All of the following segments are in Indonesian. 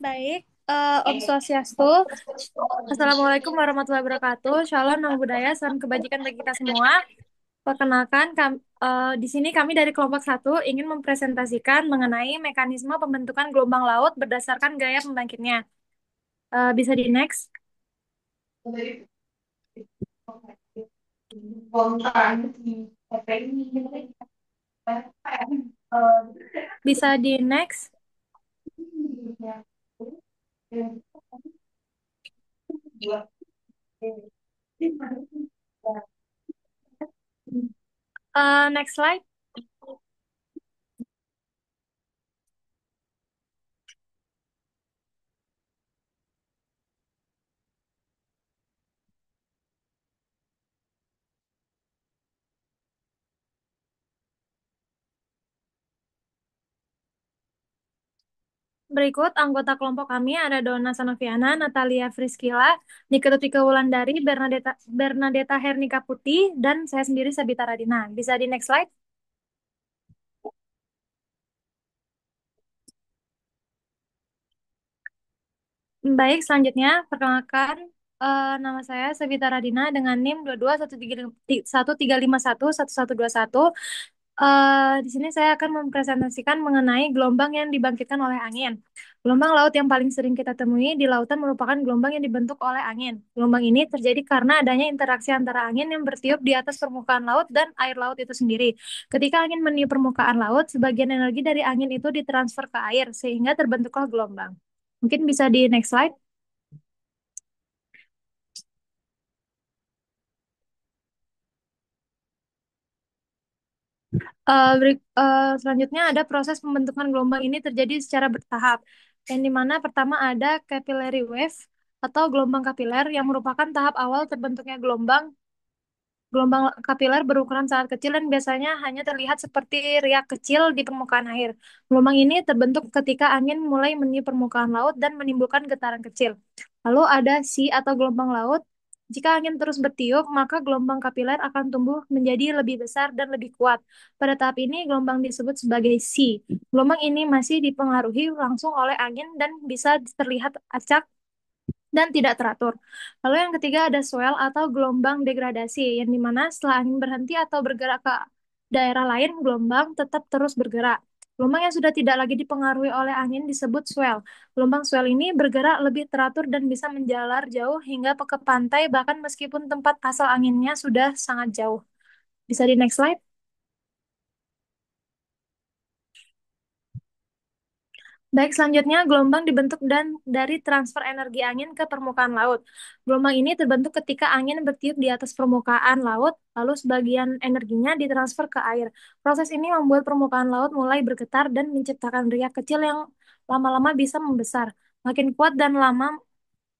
Baik, Om Swastiastu. Assalamualaikum warahmatullahi wabarakatuh. Shalom, nama budaya, salam kebajikan bagi kita semua. Perkenalkan, di sini kami dari kelompok satu ingin mempresentasikan mengenai mekanisme pembentukan gelombang laut berdasarkan gaya pembangkitnya. Bisa di next. Bisa di next. Next slide. Berikut anggota kelompok kami ada Donna Sanofiana, Natalia Friskila, Niketutika Wulandari, Bernadetta Hernika Putih, dan saya sendiri Sabita Radina. Bisa di next slide? Baik, selanjutnya perkenalkan, nama saya Sabita Radina dengan NIM 2213511121. Di sini saya akan mempresentasikan mengenai gelombang yang dibangkitkan oleh angin. Gelombang laut yang paling sering kita temui di lautan merupakan gelombang yang dibentuk oleh angin. Gelombang ini terjadi karena adanya interaksi antara angin yang bertiup di atas permukaan laut dan air laut itu sendiri. Ketika angin meniup permukaan laut, sebagian energi dari angin itu ditransfer ke air, sehingga terbentuklah gelombang. Mungkin bisa di next slide. Selanjutnya ada proses pembentukan gelombang ini terjadi secara bertahap. Yang dimana pertama ada capillary wave atau gelombang kapiler yang merupakan tahap awal terbentuknya gelombang. Gelombang kapiler berukuran sangat kecil dan biasanya hanya terlihat seperti riak kecil di permukaan air. Gelombang ini terbentuk ketika angin mulai meniup permukaan laut dan menimbulkan getaran kecil. Lalu ada sea atau gelombang laut. Jika angin terus bertiup, maka gelombang kapiler akan tumbuh menjadi lebih besar dan lebih kuat. Pada tahap ini, gelombang disebut sebagai sea. Gelombang ini masih dipengaruhi langsung oleh angin dan bisa terlihat acak dan tidak teratur. Lalu yang ketiga ada swell atau gelombang degradasi, yang dimana setelah angin berhenti atau bergerak ke daerah lain, gelombang tetap terus bergerak. Gelombang yang sudah tidak lagi dipengaruhi oleh angin disebut swell. Gelombang swell ini bergerak lebih teratur dan bisa menjalar jauh hingga ke pantai, bahkan meskipun tempat asal anginnya sudah sangat jauh. Bisa di next slide? Baik, selanjutnya gelombang dibentuk dan dari transfer energi angin ke permukaan laut. Gelombang ini terbentuk ketika angin bertiup di atas permukaan laut, lalu sebagian energinya ditransfer ke air. Proses ini membuat permukaan laut mulai bergetar dan menciptakan riak kecil yang lama-lama bisa membesar. Makin kuat dan lama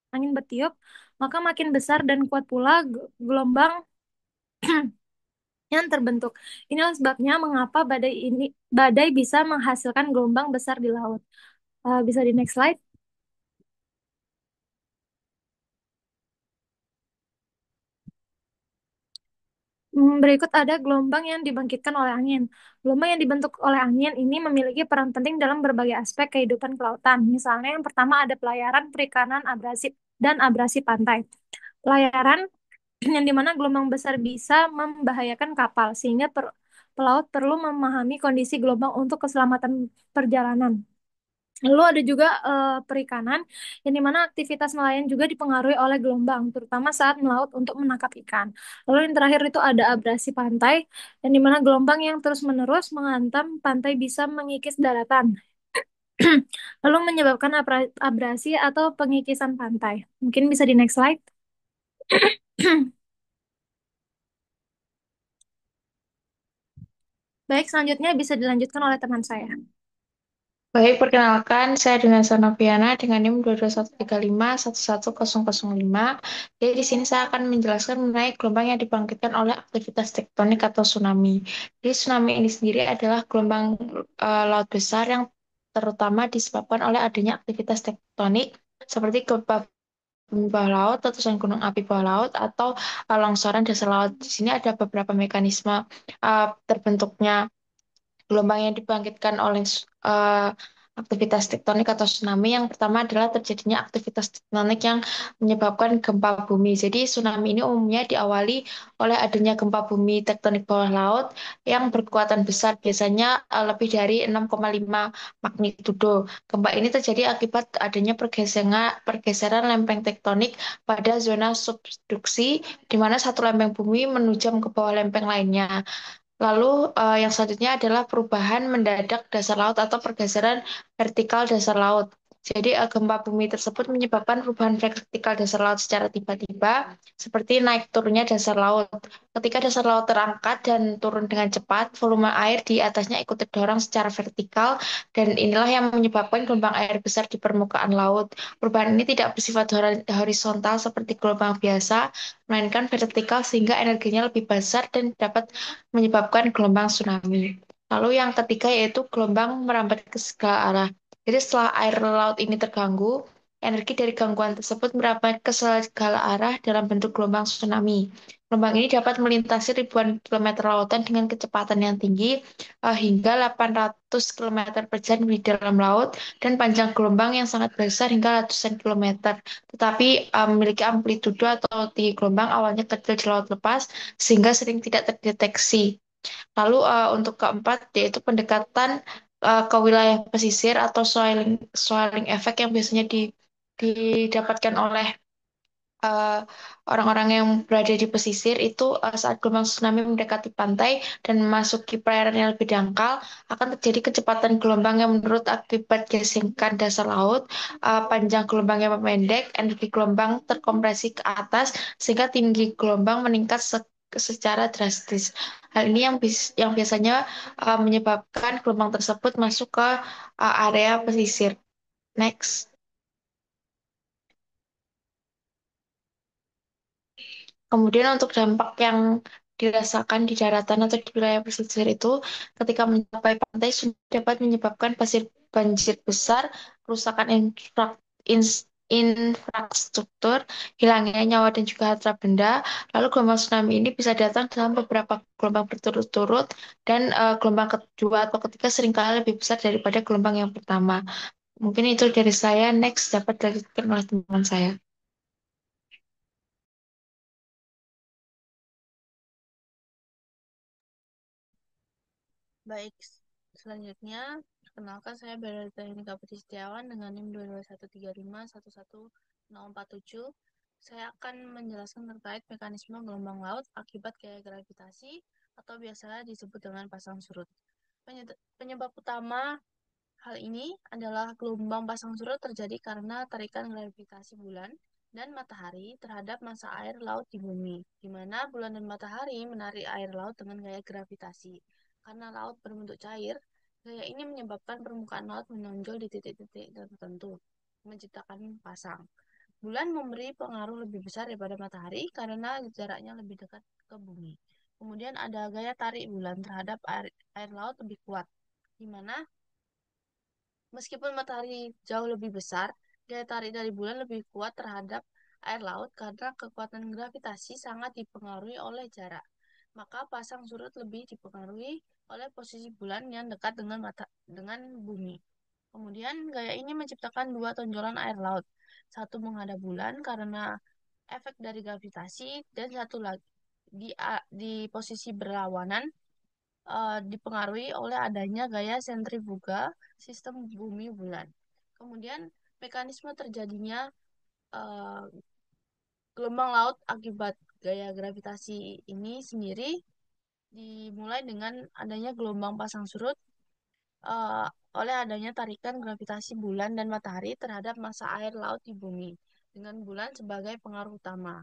angin bertiup, maka makin besar dan kuat pula gelombang yang terbentuk. Inilah sebabnya mengapa badai bisa menghasilkan gelombang besar di laut. Bisa di next slide. Berikut ada gelombang yang dibangkitkan oleh angin. Gelombang yang dibentuk oleh angin ini memiliki peran penting dalam berbagai aspek kehidupan kelautan. Misalnya yang pertama ada pelayaran, perikanan, abrasi, dan abrasi pantai. Pelayaran yang dimana gelombang besar bisa membahayakan kapal, sehingga pelaut perlu memahami kondisi gelombang untuk keselamatan perjalanan. Lalu ada juga perikanan, yang dimana aktivitas nelayan juga dipengaruhi oleh gelombang, terutama saat melaut untuk menangkap ikan. Lalu yang terakhir itu ada abrasi pantai, yang dimana gelombang yang terus-menerus menghantam pantai bisa mengikis daratan, lalu menyebabkan abrasi atau pengikisan pantai. Mungkin bisa di next slide. Baik, selanjutnya bisa dilanjutkan oleh teman saya. Baik, perkenalkan saya dengan Noviana dengan NIM 22135111005. Jadi di sini saya akan menjelaskan mengenai gelombang yang dibangkitkan oleh aktivitas tektonik atau tsunami. Jadi tsunami ini sendiri adalah gelombang laut besar yang terutama disebabkan oleh adanya aktivitas tektonik seperti gempa bumi bawah laut, letusan gunung api bawah laut, atau longsoran dasar laut. Di sini ada beberapa mekanisme terbentuknya Gelombang yang dibangkitkan oleh aktivitas tektonik atau tsunami yang pertama adalah terjadinya aktivitas tektonik yang menyebabkan gempa bumi. Jadi tsunami ini umumnya diawali oleh adanya gempa bumi tektonik bawah laut yang berkekuatan besar, biasanya lebih dari 6,5 magnitudo. Gempa ini terjadi akibat adanya pergeseran lempeng tektonik pada zona subduksi, di mana satu lempeng bumi menujam ke bawah lempeng lainnya. Lalu yang selanjutnya adalah perubahan mendadak dasar laut atau pergeseran vertikal dasar laut. Jadi gempa bumi tersebut menyebabkan perubahan vertikal dasar laut secara tiba-tiba, seperti naik turunnya dasar laut. Ketika dasar laut terangkat dan turun dengan cepat, volume air di atasnya ikut terdorong secara vertikal, dan inilah yang menyebabkan gelombang air besar di permukaan laut. Perubahan ini tidak bersifat horizontal seperti gelombang biasa, melainkan vertikal sehingga energinya lebih besar dan dapat menyebabkan gelombang tsunami. Lalu yang ketiga yaitu gelombang merambat ke segala arah. Jadi setelah air laut ini terganggu, energi dari gangguan tersebut merambat ke segala arah dalam bentuk gelombang tsunami. Gelombang ini dapat melintasi ribuan kilometer lautan dengan kecepatan yang tinggi hingga 800 kilometer per jam di dalam laut dan panjang gelombang yang sangat besar hingga ratusan kilometer. Tetapi memiliki amplitudo atau tinggi gelombang awalnya kecil di laut lepas sehingga sering tidak terdeteksi. Lalu untuk keempat yaitu pendekatan ke wilayah pesisir atau soiling effect yang biasanya didapatkan oleh eh, orang-orang yang berada di pesisir itu saat gelombang tsunami mendekati pantai dan memasuki perairan yang lebih dangkal akan terjadi kecepatan gelombang yang menurut akibat gesekan dasar laut, panjang gelombang yang memendek, energi gelombang terkompresi ke atas sehingga tinggi gelombang meningkat secara drastis. Hal ini yang biasanya menyebabkan gelombang tersebut masuk ke area pesisir. Next. Kemudian untuk dampak yang dirasakan di daratan atau di wilayah pesisir itu, ketika mencapai pantai sudah dapat menyebabkan banjir besar, kerusakan infrastruktur, hilangnya nyawa dan juga harta benda. Lalu gelombang tsunami ini bisa datang dalam beberapa gelombang berturut-turut dan gelombang kedua atau ketiga seringkali lebih besar daripada gelombang yang pertama. Mungkin itu dari saya. Next dapat dilanjutkan oleh teman saya. Baik, selanjutnya perkenalkan saya Berita Nika Putri Setiawan dengan NIM 22135111047. Saya akan menjelaskan terkait mekanisme gelombang laut akibat gaya gravitasi atau biasa disebut dengan pasang surut. Penyebab utama hal ini adalah gelombang pasang surut terjadi karena tarikan gravitasi bulan dan matahari terhadap massa air laut di bumi, di mana bulan dan matahari menarik air laut dengan gaya gravitasi. Karena laut berbentuk cair, gaya ini menyebabkan permukaan laut menonjol di titik-titik tertentu, menciptakan pasang. Bulan memberi pengaruh lebih besar daripada matahari karena jaraknya lebih dekat ke bumi. Kemudian ada gaya tarik bulan terhadap air laut lebih kuat, di mana meskipun matahari jauh lebih besar, daya tarik dari bulan lebih kuat terhadap air laut karena kekuatan gravitasi sangat dipengaruhi oleh jarak. Maka pasang surut lebih dipengaruhi oleh posisi bulan yang dekat dengan bumi. Kemudian gaya ini menciptakan dua tonjolan air laut. Satu menghadap bulan karena efek dari gravitasi dan satu lagi di posisi berlawanan dipengaruhi oleh adanya gaya sentrifuga sistem bumi bulan. Kemudian mekanisme terjadinya eh, gelombang laut akibat gaya gravitasi ini sendiri dimulai dengan adanya gelombang pasang surut eh, oleh adanya tarikan gravitasi bulan dan matahari terhadap massa air laut di bumi dengan bulan sebagai pengaruh utama.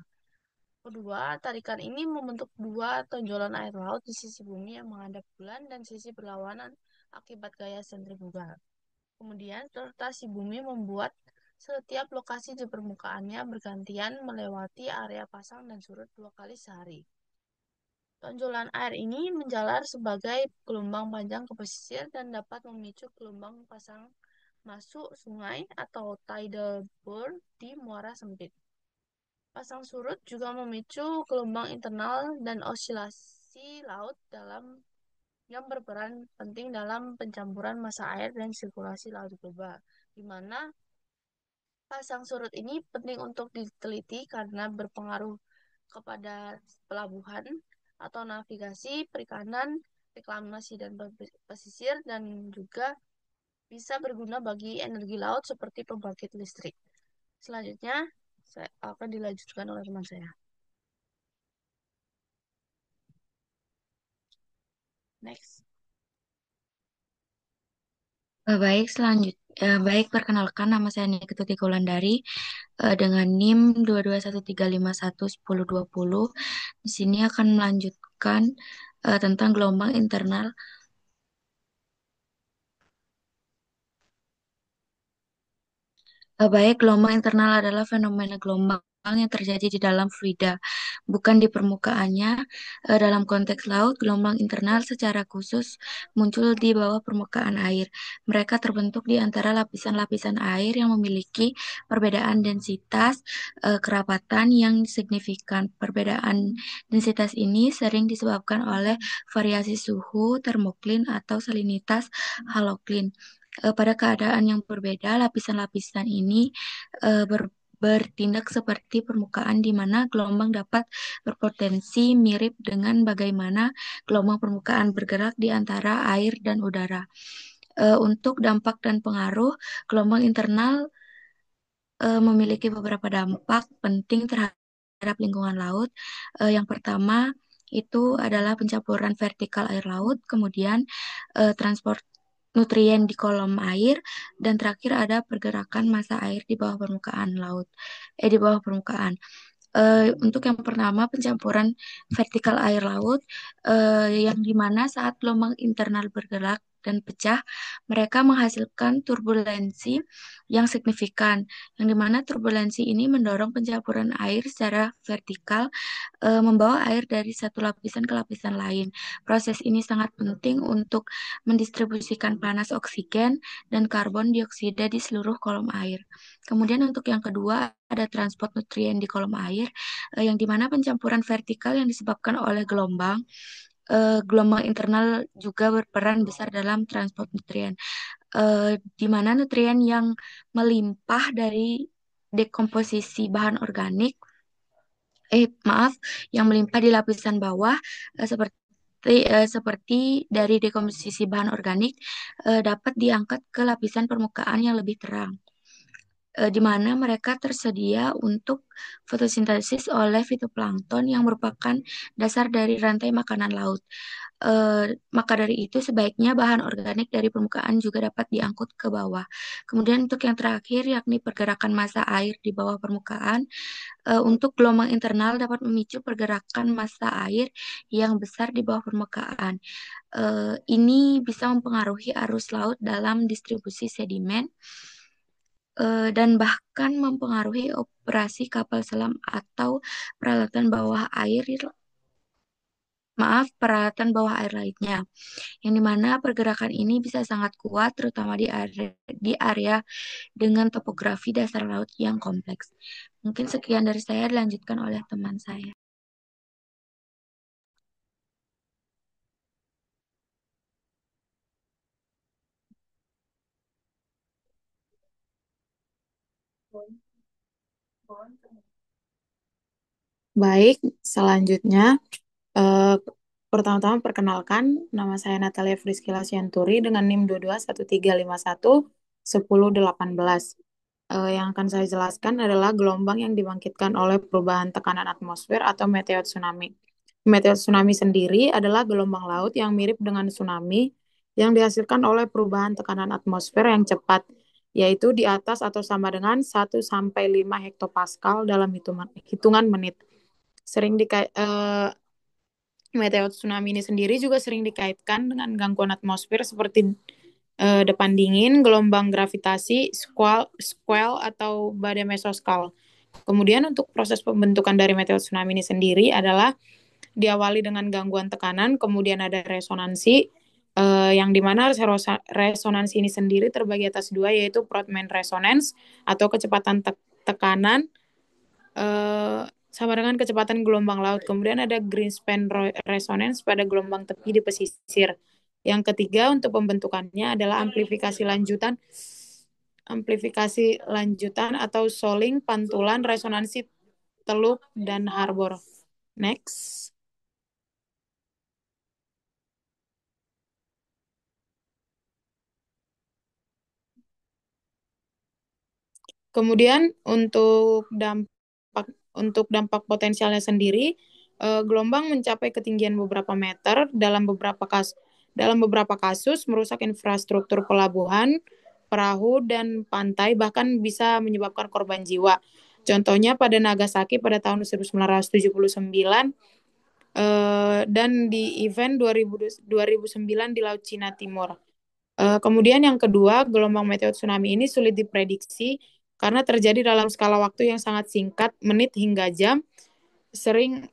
Kedua, tarikan ini membentuk dua tonjolan air laut di sisi bumi yang menghadap bulan dan sisi berlawanan akibat gaya sentrifugal. Kemudian, rotasi bumi membuat setiap lokasi di permukaannya bergantian melewati area pasang dan surut dua kali sehari. Tonjolan air ini menjalar sebagai gelombang panjang ke pesisir dan dapat memicu gelombang pasang masuk sungai atau tidal burn di muara sempit. Pasang surut juga memicu gelombang internal dan osilasi laut dalam yang berperan penting dalam pencampuran massa air dan sirkulasi laut global, di mana pasang surut ini penting untuk diteliti karena berpengaruh kepada pelabuhan atau navigasi, perikanan, reklamasi dan pesisir, dan juga bisa berguna bagi energi laut seperti pembangkit listrik. Selanjutnya, saya akan dilanjutkan oleh teman saya. Next. Baik, perkenalkan nama saya Nikita Wulandari dengan NIM 22135110210. Di sini akan melanjutkan tentang gelombang internal. Baik, gelombang internal adalah fenomena gelombang yang terjadi di dalam fluida, bukan di permukaannya. Dalam konteks laut, gelombang internal secara khusus muncul di bawah permukaan air. Mereka terbentuk di antara lapisan-lapisan air yang memiliki perbedaan densitas kerapatan yang signifikan. Perbedaan densitas ini sering disebabkan oleh variasi suhu, termoklin, atau salinitas haloklin. Pada keadaan yang berbeda, lapisan-lapisan ini bertindak seperti permukaan di mana gelombang dapat berpotensi mirip dengan bagaimana gelombang permukaan bergerak di antara air dan udara. Untuk dampak dan pengaruh, gelombang internal memiliki beberapa dampak penting terhadap lingkungan laut. Yang pertama itu adalah pencampuran vertikal air laut, kemudian transport nutrien di kolom air, dan terakhir ada pergerakan massa air di bawah permukaan laut, di bawah permukaan. Untuk yang pertama, pencampuran vertikal air laut, yang dimana saat gelombang internal bergerak dan pecah, mereka menghasilkan turbulensi yang signifikan, yang dimana turbulensi ini mendorong pencampuran air secara vertikal, membawa air dari satu lapisan ke lapisan lain. Proses ini sangat penting untuk mendistribusikan panas oksigen dan karbon dioksida di seluruh kolom air. Kemudian untuk yang kedua ada transport nutrien di kolom air, yang dimana pencampuran vertikal yang disebabkan oleh gelombang. Gelombang internal juga berperan besar dalam transport nutrien, di mana nutrien yang melimpah dari dekomposisi bahan organik, yang melimpah di lapisan bawah, seperti dari dekomposisi bahan organik, dapat diangkat ke lapisan permukaan yang lebih terang, di mana mereka tersedia untuk fotosintesis oleh fitoplankton yang merupakan dasar dari rantai makanan laut. Maka dari itu sebaiknya bahan organik dari permukaan juga dapat diangkut ke bawah. Kemudian untuk yang terakhir yakni pergerakan massa air di bawah permukaan. Untuk gelombang internal dapat memicu pergerakan massa air yang besar di bawah permukaan. Ini bisa mempengaruhi arus laut dalam distribusi sedimen, dan bahkan mempengaruhi operasi kapal selam atau peralatan bawah air, peralatan bawah air lainnya, yang dimana pergerakan ini bisa sangat kuat, terutama di area dengan topografi dasar laut yang kompleks. Mungkin sekian dari saya, dilanjutkan oleh teman saya. Baik, selanjutnya eh, pertama-tama perkenalkan, nama saya Natalia Friskila Sianturi dengan NIM 2213511018. Yang akan saya jelaskan adalah gelombang yang dibangkitkan oleh perubahan tekanan atmosfer atau meteor tsunami. Meteor tsunami sendiri adalah gelombang laut yang mirip dengan tsunami yang dihasilkan oleh perubahan tekanan atmosfer yang cepat, yaitu di atas atau sama dengan 1 sampai 5 hektopascal dalam hitungan menit. Sering meteor tsunami ini sendiri juga sering dikaitkan dengan gangguan atmosfer seperti depan dingin, gelombang gravitasi, squall atau badai mesoskal. Kemudian untuk proses pembentukan dari meteor tsunami ini sendiri adalah diawali dengan gangguan tekanan, kemudian ada resonansi, yang dimana resonansi ini sendiri terbagi atas dua, yaitu Prodman resonance atau kecepatan tekanan sama dengan kecepatan gelombang laut. Kemudian ada Greenspan resonance pada gelombang tepi di pesisir. Yang ketiga untuk pembentukannya adalah amplifikasi lanjutan atau shoaling, pantulan, resonansi teluk, dan harbor. Next. Kemudian untuk dampak potensialnya sendiri, gelombang mencapai ketinggian beberapa meter dalam beberapa kasus merusak infrastruktur pelabuhan, perahu, dan pantai, bahkan bisa menyebabkan korban jiwa. Contohnya pada Nagasaki pada tahun 1979 dan di event 2009 di Laut Cina Timur. Kemudian yang kedua, gelombang meteor tsunami ini sulit diprediksi karena terjadi dalam skala waktu yang sangat singkat, menit hingga jam, sering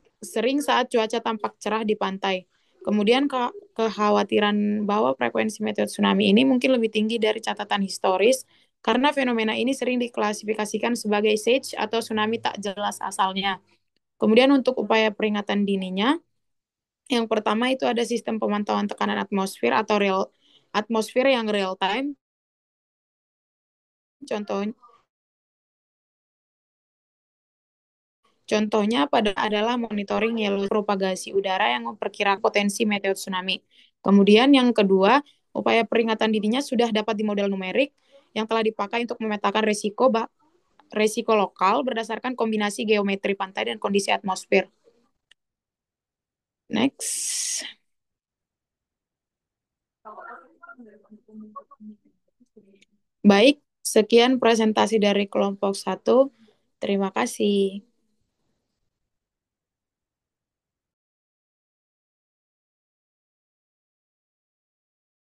saat cuaca tampak cerah di pantai. Kemudian kekhawatiran bahwa frekuensi meteor tsunami ini mungkin lebih tinggi dari catatan historis karena fenomena ini sering diklasifikasikan sebagai sage atau tsunami tak jelas asalnya. Kemudian untuk upaya peringatan dininya, yang pertama itu ada sistem pemantauan tekanan atmosfer atau atmosfer yang real time. Contohnya adalah monitoring yellow propagasi udara yang memperkirakan potensi meteor tsunami. Kemudian yang kedua, upaya peringatan dininya sudah dapat di model numerik yang telah dipakai untuk memetakan resiko lokal berdasarkan kombinasi geometri pantai dan kondisi atmosfer. Next. Baik, sekian presentasi dari kelompok 1. Terima kasih.